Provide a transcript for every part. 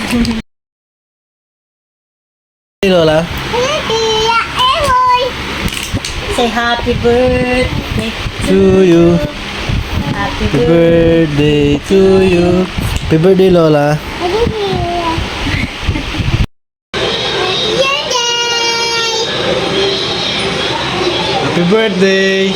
Hey, Lola. Say happy birthday To you. Happy Happy birthday to you. Happy birthday, Lola. Happy birthday.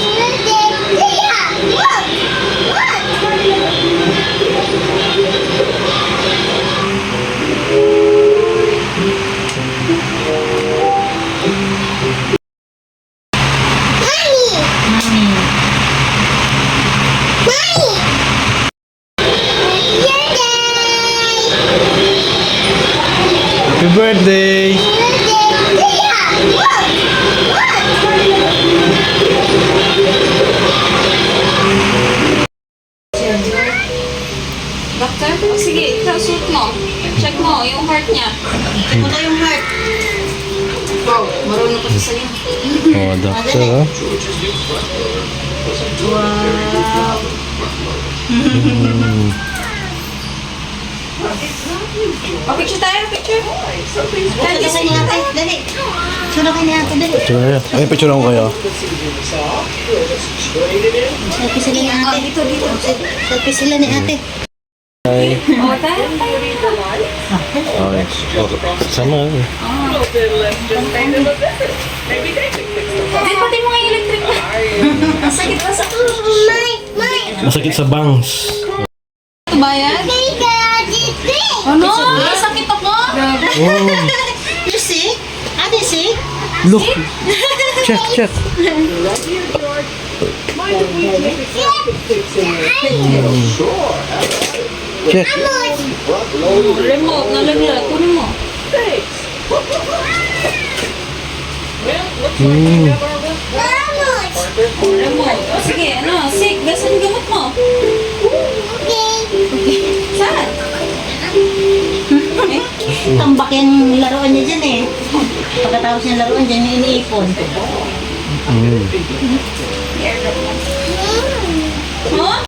Happy birthday. Doctor? O sige, ikaw suit mo. Check mo yung heart niya. Check mo na yung heart. Wow, marunong ka sa'yo. Oh, doctor. Oh. Wow. O, picture tayo, picture. Dali sa niya ate, dali. Sino kayo niya ate, dali. Picture na. Ay, picture lang ko kayo. Selfie sila ni ate. Dito, dito. Selfie sila ni ate. Hi. O, tayo, tayo. Okay. Sama. Di, pati mo nga yung electric. Ang sakit na sa... Masakit sa bangs. Ito ba yan? Ano? May sakit ako? Oh, You sick? Ate sick? look. Check, check. Check. Remote, nalaglag. Kunin mo. Remote. O, sige, ano? Sick. Gasan gamot mo. Saan? Tambak yung laruan niya dyan eh. Pagkatapos yung laruan dyan, yung iniipon. Mo?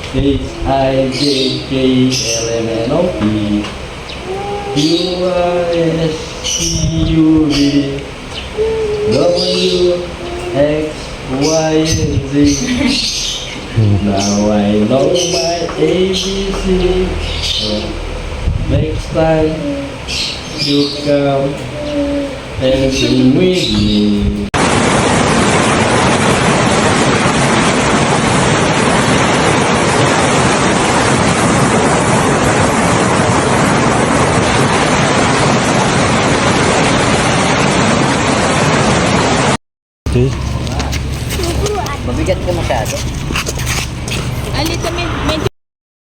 H-I-J-K-L-M-N-O-P Q-R-S-T-U-V W-X-Y-Z. Now I know my ABC. Next time you come and sing with me. Mabigat ka masyado.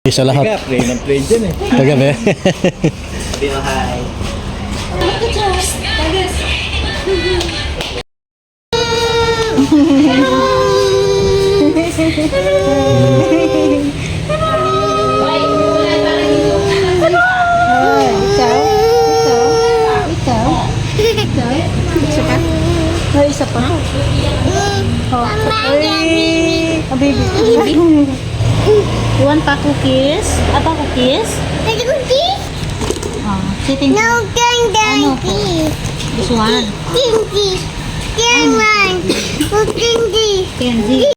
Isa lahat. Play ng play dyan eh. Tagabi. Binahay. Isa pa? Oh, ay, oh, baby. You want pa cookies? Apa cookies? Oh, sitting. Ano po? This one. Candy.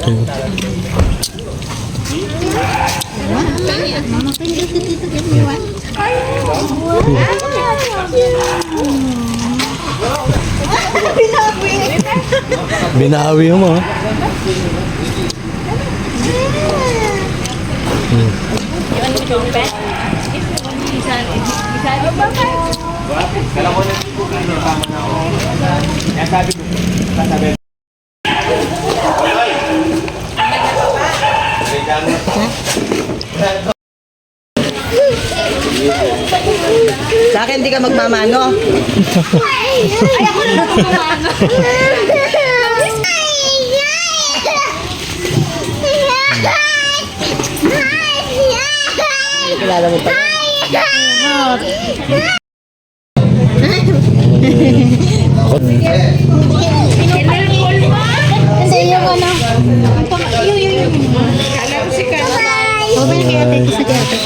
Okay. Mama, can you look at it again? You want? Binawi mo. Ha? Kala ko na po kayo, tama na ako. Yan sabi ko, sabi. Sa akin hindi ka magmamano. Ay, ako na magmamano. Kilala mo pa. Kasi yung ano. Kala ko si Carla. Mabalik kay ate. Kasi kay ate.